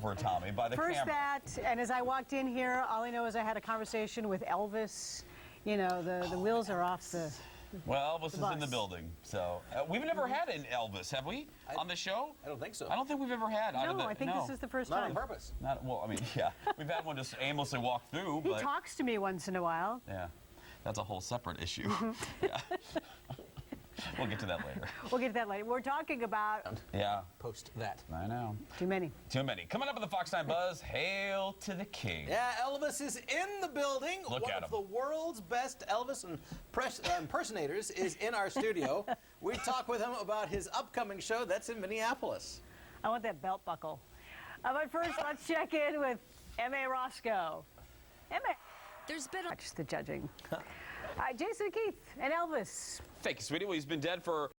over, Tommy, by the First camera. that, and as I walked in here, all I know is I had a conversation with Elvis. You know, the wheels are off the. Well, Elvis is bus. in the building, so we've never had an Elvis, have we, on the show? I don't think so. I don't think we've ever had. No, I think this is the first Not time. on purpose. Not well. I mean, yeah, we've had one just aimlessly walk through. He But talks to me once in a while. yeah, that's a whole separate issue. Yeah. We'll get to that later. We'll get to that later. We're talking about Yeah, Post that. I know. too many. Too many. Coming up with the Fox 9 Buzz, hail to the king. Yeah, Elvis is in the building. Look One at of him. the world's best Elvis impersonators is in our studio. We talk with him about his upcoming show that's in Minneapolis. I want that belt buckle. But first, let's check in with M.A. Roscoe. M.A. There's been a Watch the judging. Jason Keith and Elvis. Thank you, sweetie. Well, he's been dead for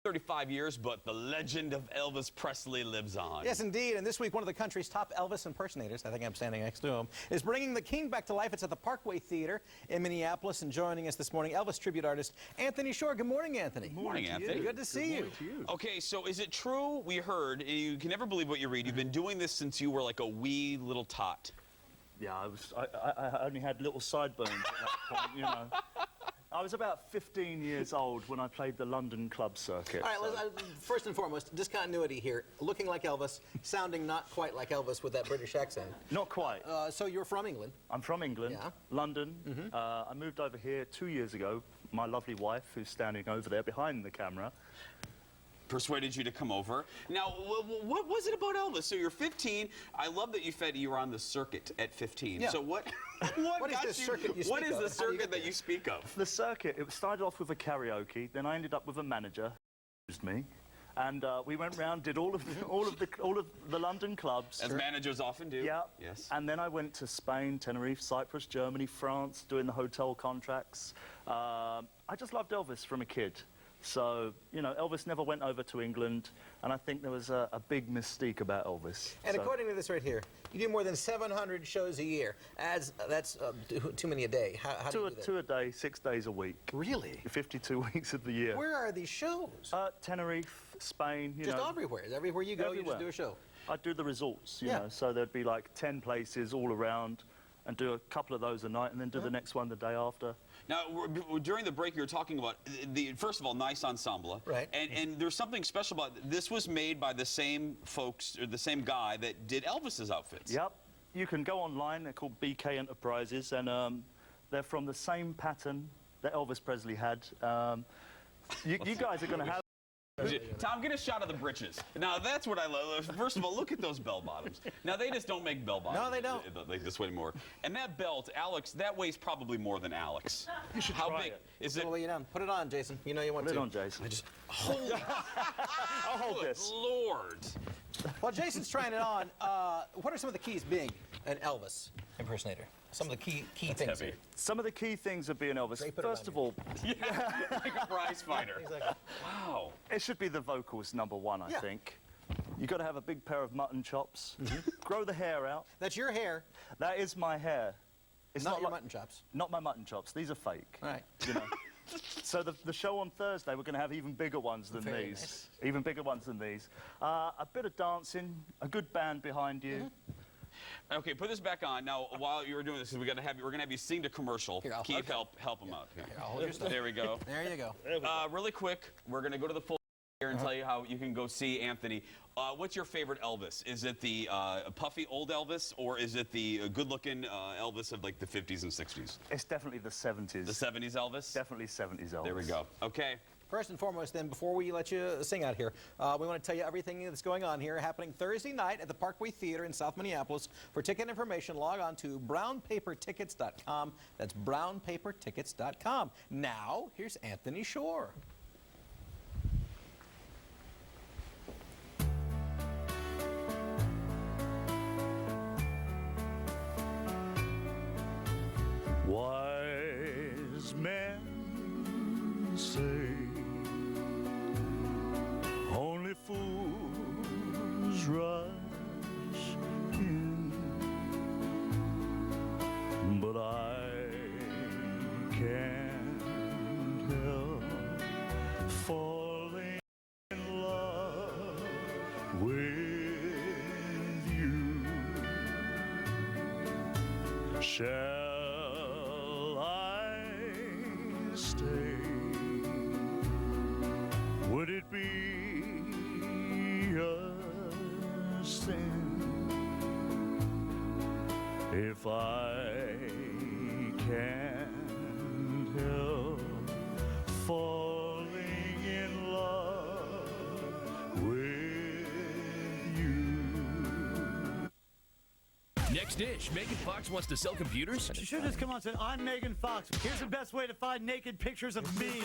35 years, but the legend of Elvis Presley lives on. Yes, indeed. And this week, one of the country's top Elvis impersonators, I think I'm standing next to him, is bringing the king back to life. It's at the Parkway Theater in Minneapolis. And joining us this morning, Elvis Tribute artist Anthony Shore. Good morning, Anthony. Good morning, Anthony. Good to see you. Okay, so is it true, we heard, you can never believe what you read, you've been doing this since you were like a wee little tot. Yeah, I only had little sideburns at that point, you know. I was about 15 years old when I played the London club circuit. All right, so- let's, first and foremost, discontinuity here. Looking like Elvis, sounding not quite like Elvis with that British accent. Not quite. So you're from England. I'm from England, Yeah. London. I moved over here 2 years ago. My lovely wife, who's standing over there behind the camera. Persuaded you to come over. Now, what was it about Elvis? So you're 15. I love that you said you were on the circuit at 15. Yeah. So what What is got this you- circuit you What speak is of? the How do you circuit get that there? you speak of? The circuit, it started off with a karaoke, then I ended up with a manager who used me. And we went round, did all of the London clubs. As managers often do. Yeah. Yes. And then I went to Spain, Tenerife, Cyprus, Germany, France, doing the hotel contracts. I just loved Elvis from a kid. So, you know, Elvis never went over to England, and I think there was a big mystique about Elvis. And So- according to this right here, you do more than 700 shows a year. That's too many a day. How do you do that? two a day, 6 days a week. Really? 52 weeks of the year. Where are these shows? Tenerife, Spain, you Just know. everywhere. Everywhere you go, you just do a show. I do the resorts, you Yeah. know, so there'd be like 10 places all around, and do a couple of those a night, and then do the next one the day after. Now, during the break, you were talking about first of all, nice ensemble. Right. And there's something special about this. Was made by the same folks, or the same guy that did Elvis's outfits. Yep. You can go online. They're called BK Enterprises, and they're from the same pattern that Elvis Presley had. You guys are going to have... Tom, get a shot of the britches. Now, that's what I love. First of all, look at those bell bottoms. Now, they just don't make bell bottoms. No, they don't. Like this way anymore. And that belt, Alex, that weighs probably more than Alex. You should How try big it. is it? Well, you down. Put it on, Jason. You know you want Put to. it on, Jason. Holy I'll hold this. Lord. While Jason's trying it on, what are some of the keys being an Elvis impersonator? Some of the key things heavy. here. Some of the key things of being Elvis. They put it First on of you. all, Yeah, like a prize fighter. Exactly. Wow. it should be the vocals, number one, I Yeah. think. You got to have a big pair of mutton chops. Grow the hair out. That's your hair, That is my hair. It's not your like- mutton chops. Not my mutton chops. These are fake. All right. You know. So the show on Thursday, we're going to have even bigger ones than Very these. nice. Even bigger ones than these. A bit of dancing, a good band behind you. Okay, put this back on. Now, while you were doing this, we're gonna have you sing the commercial. Here, I'll- Keith, okay. help him out. Here. I'll hold your stuff. There we go. There you go. Really quick, we're gonna go to the full here and tell you how you can go see Anthony. What's your favorite Elvis? Is it the puffy old Elvis, or is it the good-looking Elvis of like the 50s and 60s? It's definitely the 70s. The 70s Elvis? Definitely 70s Elvis. There we go. Okay. First and foremost, then, before we let you sing out here, we want to tell you everything that's going on here, happening Thursday night at the Parkway Theater in South Minneapolis. For ticket information, log on to brownpapertickets.com. That's brownpapertickets.com. Now, here's Anthony Shore. Wise men say only fools rush in, but I can't help falling in love with you. Shall I stay? Would it be a sin if I can't help falling in love with you? Next dish, Megan Fox wants to sell computers? She should just come on and say, I'm Megan Fox. Here's the best way to find naked pictures of me.